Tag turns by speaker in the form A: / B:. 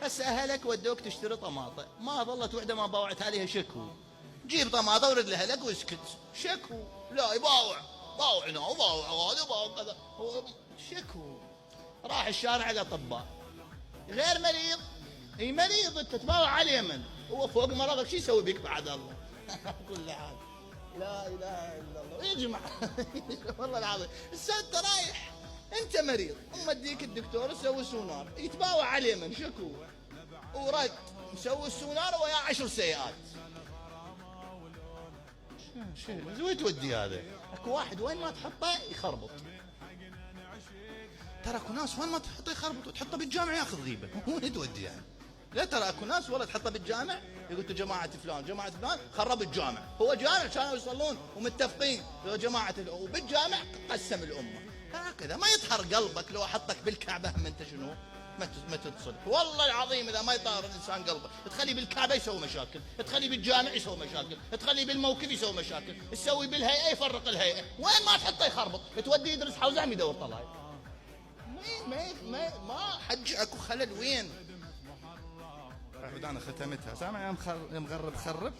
A: هسه اهلك ودوك تشتري طماطه، ما ظلت وحده ما باوعت عليها شكو. جيب طماطه ورد لاهلك واسكت. شكو لا يباوع، باوع هنا وباوع هذا وباوع كذا، شكو. راح الشارع الاطباء، غير مريض، اي مريض انت تباوع على اليمن، هو فوق مرضك شو يسوي بك بعد الله؟ كل حال لا اله الا الله يا جماعه. والله العظيم هسه انت رايح، انت مريض ومديك الدكتور يسوي سونار، يتباوع على اليمن شكو، ورد مسوي السونار ويا 10 سيئات. شو وين تودي هذا؟ اكو واحد وين ما تحطه يخربط. ترى اكو ناس وين ما تحطه يخربط، وتحطه بالجامع ياخذ غيبه. وين تودي يعني؟ لا ترى اكو ناس والله تحطه بالجامع يقول جماعه فلان جماعه فلان خرب الجامع، هو جامع كانوا يصلون ومتفقين يا جماعه، وبالجامع قسم الامه. هكذا ما يطهر قلبك لو احطك بالكعبه هم انت شنو؟ ما تتصلح. والله العظيم اذا ما يطهر الانسان قلبه، تخليه بالكعبه يسوي مشاكل، تخليه بالجامع يسوي مشاكل، تخليه بالموكب يسوي مشاكل، تسوي بالهيئه يفرق الهيئه، وين ما تحطه يخربط، توديه يدرس حوزه يدور طلعه. ما حج اكو خلل وين؟ انا ختمتها سامع يا مغرب خرب.